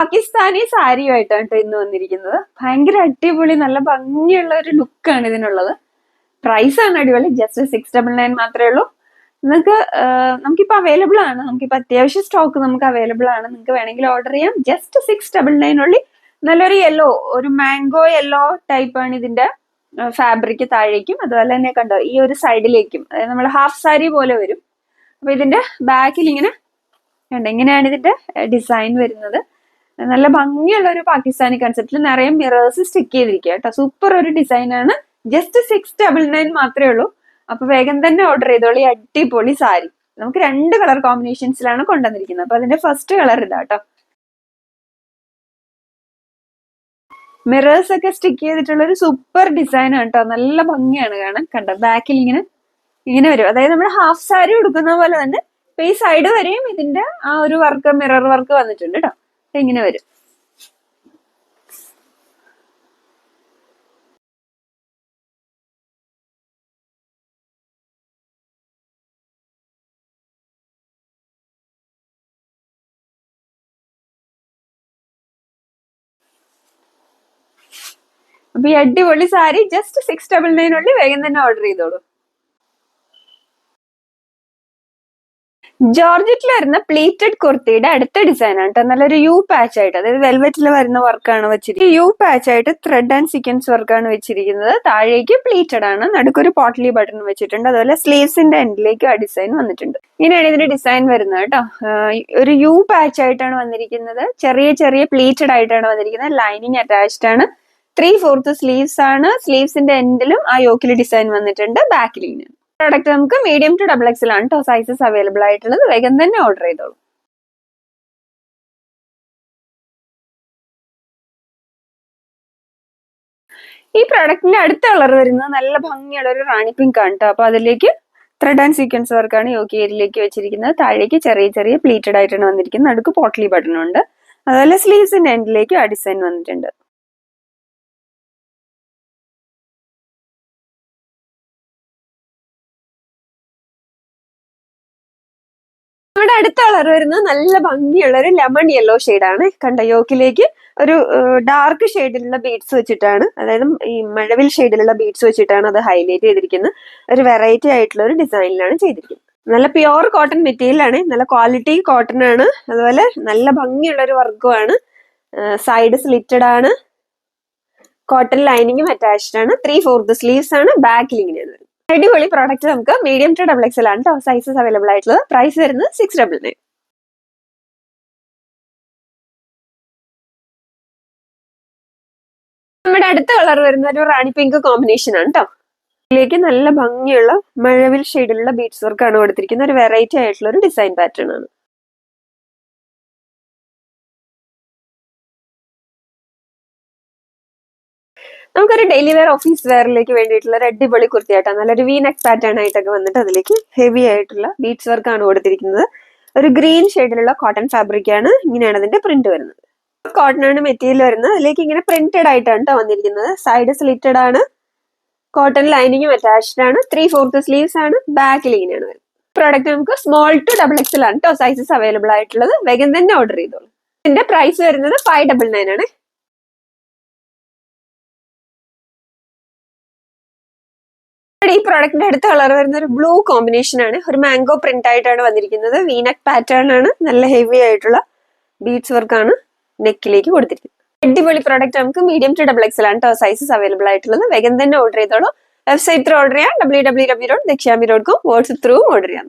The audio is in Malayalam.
പാകിസ്ഥാനി സാരിയുമായിട്ടാണ് കേട്ടോ ഇന്ന് വന്നിരിക്കുന്നത്. ഭയങ്കര അടിപൊളി നല്ല ഭംഗിയുള്ള ഒരു ലുക്കാണ് ഇതിനുള്ളത്. പ്രൈസ് ആണ് അടിപൊളി, ജസ്റ്റ് 699 മാത്രമേ ഉള്ളൂ. നിങ്ങൾക്ക് നമുക്കിപ്പോൾ അവൈലബിൾ ആണ്, നമുക്കിപ്പോൾ അത്യാവശ്യം സ്റ്റോക്ക് നമുക്ക് അവൈലബിൾ ആണ്. നിങ്ങൾക്ക് വേണമെങ്കിൽ ഓർഡർ ചെയ്യാം. ജസ്റ്റ് 699 ഉള്ളി. നല്ലൊരു യെല്ലോ, ഒരു മാംഗോ യെല്ലോ ടൈപ്പാണ് ഇതിന്റെ ഫാബ്രിക്. താഴേക്കും അതുപോലെ തന്നെ കണ്ടോ ഈ ഒരു സൈഡിലേക്കും, അതായത് നമ്മൾ ഹാഫ് സാരി പോലെ വരും. അപ്പൊ ഇതിന്റെ ബാക്കിൽ ഇങ്ങനെ കണ്ടോ ഇങ്ങനെയാണ് ഇതിന്റെ ഡിസൈൻ വരുന്നത്. നല്ല ഭംഗിയുള്ള ഒരു പാകിസ്ഥാനി കൺസെപ്റ്റിൽ നിറയെ മിറേഴ്സ് സ്റ്റിക്ക് ചെയ്തിരിക്കുക കേട്ടോ. സൂപ്പർ ഒരു ഡിസൈൻ ആണ്. ജസ്റ്റ് 699 മാത്രമേ ഉള്ളൂ. അപ്പൊ വേഗം തന്നെ ഓർഡർ ചെയ്തോളി. അടിപൊളി സാരി. നമുക്ക് 2 കളർ കോമ്പിനേഷൻസിലാണ് കൊണ്ടുവന്നിരിക്കുന്നത്. അപ്പൊ അതിന്റെ ഫസ്റ്റ് കളർ ഇതാ കേട്ടോ. മിറേഴ്സ് ഒക്കെ സ്റ്റിക്ക് ചെയ്തിട്ടുള്ള ഒരു സൂപ്പർ ഡിസൈൻ ആണ് കേട്ടോ. നല്ല ഭംഗിയാണ് കാണാൻ. കണ്ടോ ബാക്കിൽ ഇങ്ങനെ വരും. അതായത് നമ്മൾ ഹാഫ് സാരി ഉടുക്കുന്ന പോലെ തന്നെ ഇപ്പൊ ഈ സൈഡ് വരെയും ഇതിന്റെ ആ ഒരു വർക്ക്, മിറർ വർക്ക് വന്നിട്ടുണ്ട് കേട്ടോ. ഇങ്ങനെ വരും. അപ്പൊ ഈ അടിപൊളി സാരി ജസ്റ്റ് 699 ഉള്ളി. വേഗം തന്നെ ഓർഡർ ചെയ്തോളൂ. ജോർജറ്റിൽ വരുന്ന പ്ലീറ്റഡ് കുർത്തിയുടെ അടുത്ത ഡിസൈൻ ആണ് കേട്ടോ. നല്ലൊരു യു പാച്ച് ആയിട്ട്, അതായത് വെൽവെറ്റിൽ വരുന്ന വർക്കാണ് വെച്ചിരിക്കുന്നത്. യു പാച്ച് ആയിട്ട് ത്രെഡ് ആൻഡ് സീക്വൻസ് വർക്കാണ് വെച്ചിരിക്കുന്നത്. താഴേക്ക് പ്ലീറ്റഡ് ആണ്, നടുക്കൊരു പോട്ട്ലി ബട്ടൺ വെച്ചിട്ടുണ്ട്. അതുപോലെ സ്ലീവ്സിന്റെ എൻഡിലേക്ക് ആ ഡിസൈൻ വന്നിട്ടുണ്ട്. ഇങ്ങനെയാണ് ഇതിന്റെ ഡിസൈൻ വരുന്നത് കേട്ടോ. ഒരു യു പാച്ച് ആയിട്ടാണ് വന്നിരിക്കുന്നത്. ചെറിയ ചെറിയ പ്ലീറ്റഡ് ആയിട്ടാണ് വന്നിരിക്കുന്നത്. ലൈനിങ് അറ്റാച്ച്ഡ് ആണ്. 3/4 സ്ലീവ്സ് ആണ്. സ്ലീവ്സിന്റെ എൻഡിലും ആ യോക്കിൽ ഡിസൈൻ വന്നിട്ടുണ്ട്. ബാക്കിൽ ഇങ്ങനെ. പ്രോഡക്റ്റ് നമുക്ക് മീഡിയം ടു XXL ആണ് കേട്ടോ സൈസസ് അവൈലബിൾ ആയിട്ടുള്ളത്. വേഗം തന്നെ ഓർഡർ ചെയ്തോളൂ. ഈ പ്രോഡക്റ്റിന്റെ അടുത്ത കളർ വരുന്നത് നല്ല ഭംഗിയുള്ള ഒരു റാണി പിങ്ക് ആണ് കേട്ടോ. അപ്പൊ അതിലേക്ക് ത്രെഡ് ആൻഡ് സീക്വൻസ് വർക്കാണ് യോക്കി ഏരിയയിലേക്ക് വെച്ചിരിക്കുന്നത്. താഴേക്ക് ചെറിയ ചെറിയ പ്ലീറ്റഡ് ആയിട്ടാണ് വന്നിരിക്കുന്നത്. നടുക്ക് പോട്ട്ലി ബട്ടൺ ഉണ്ട്. അതുപോലെ സ്ലീവ്സിന്റെ എൻഡിലേക്ക് ആ ഡിസൈൻ വന്നിട്ടുണ്ട്. നമ്മുടെ അടുത്ത കളർ വരുന്നത് നല്ല ഭംഗിയുള്ള ഒരു ലെമൺ യെല്ലോ ആണ്. കണ്ട യോക്കിലേക്ക് ഒരു ഡാർക്ക് ഷെയ്ഡിലുള്ള ബീഡ്സ് വെച്ചിട്ടാണ്, അതായത് ഈ മഴവിൽ ഷെയ്ഡിലുള്ള ബീഡ്സ് വെച്ചിട്ടാണ് അത് ഹൈലൈറ്റ് ചെയ്തിരിക്കുന്നത്. ഒരു വെറൈറ്റി ആയിട്ടുള്ള ഒരു ഡിസൈനിലാണ് ചെയ്തിരിക്കുന്നത്. നല്ല പ്യുവർ കോട്ടൺ മെറ്റീരിയൽ ആണ്. നല്ല ക്വാളിറ്റി കോട്ടൺ ആണ്. അതുപോലെ നല്ല ഭംഗിയുള്ള ഒരു വർക്കും ആണ്. സൈഡ് സ്ലിറ്റഡ് ആണ്. കോട്ടൺ ലൈനിങ്ങും അറ്റാച്ച്ഡ് ആണ്. 3/4 സ്ലീവ്സ് ആണ്. ബാക്കിൽ ഇങ്ങനെയാണ്. അടിപൊളി പ്രോഡക്റ്റ് നമുക്ക് മീഡിയം ടു XXL ആണ് കേട്ടോ സൈസസ് അവൈലബിൾ ആയിട്ടുള്ളത്. പ്രൈസ് വരുന്നത് 699. നമ്മുടെ അടുത്ത കളർ വരുന്ന ഒരു റാണി പിങ്ക് കോമ്പിനേഷൻ ആണ് കേട്ടോ. ഇതിലേക്ക് നല്ല ഭംഗിയുള്ള മഴവിൽ ഷെയ്ഡിലുള്ള ബീഡ്സ് വർക്കാണ് കൊടുത്തിരിക്കുന്നത്. ഒരു വെറൈറ്റി ആയിട്ടുള്ള ഒരു ഡിസൈൻ പാറ്റേൺ ആണ്. നമുക്കൊരു ഡെയിലി വെയർ ഓഫീസ് വെയറിലേക്ക് വേണ്ടിയിട്ടുള്ള ഒരു അടിപൊളി കുർത്തിയായിട്ടാണ്. നല്ലൊരു വി നെക്ക് പാറ്റേൺ ആയിട്ടൊക്കെ വന്നിട്ട് അതിലേക്ക് ഹെവി ആയിട്ടുള്ള ബീഡ്സ് വർക്കാണ് കൊടുത്തിരിക്കുന്നത്. ഒരു ഗ്രീൻ ഷെയ്ഡിലുള്ള കോട്ടൺ ഫാബ്രിക് ആണ്. ഇങ്ങനെയാണ് അതിന്റെ പ്രിന്റ് വരുന്നത്. കോട്ടൺ ആണ് മെറ്റീരിയൽ വരുന്നത്. അതിലേക്ക് ഇങ്ങനെ പ്രിന്റഡ് ആയിട്ടാണ് കേട്ടോ വന്നിരിക്കുന്നത്. സൈഡ് സ്ലിറ്റഡ് ആണ്. കോട്ടൺ ലൈനിങ്ങും അറ്റാച്ച്ഡ് ആണ്. 3/4 സ്ലീവ്സ് ആണ്. ബാക്കിൽ ഇങ്ങനെയാണ് വരുന്നത്. പ്രോഡക്റ്റ് നമുക്ക് സ്മോൾ ടു XXL ആണ് കേട്ടോ സൈസസ് അവൈലബിൾ ആയിട്ടുള്ളത്. വേഗം തന്നെ ഓർഡർ ചെയ്തോളൂ. ഇതിന്റെ പ്രൈസ് വരുന്നത് 599 ആണ്. ഈ പ്രോഡക്റ്റിന്റെ അടുത്ത കളർ വരുന്ന ഒരു ബ്ലൂ കോമ്പിനേഷൻ ആണ്. ഒരു മാംഗോ പ്രിന്റ് ആയിട്ടാണ് വന്നിരിക്കുന്നത്. വീനക്ക് പാറ്റേൺ ആണ്. നല്ല ഹെവി ആയിട്ടുള്ള ബീഡ്സ് വർക്കാണ് നെക്കിലേക്ക് കൊടുത്തിരിക്കുന്നത്. അടിപൊളി പ്രോഡക്റ്റ് നമുക്ക് മീഡിയം ടു XXL ആണ് കേട്ടോ സൈസസ് അവൈലബിൾ ആയിട്ടുള്ളത്. വേഗം തന്നെ ഓർഡർ ചെയ്തോളൂ. വെബ്സൈറ്റ് ത്രൂ ഓർഡർ ചെയ്യാം. www.dekshami.com. വാട്സ്ആപ്പ് ത്രൂ ഓർഡർ ചെയ്യാം.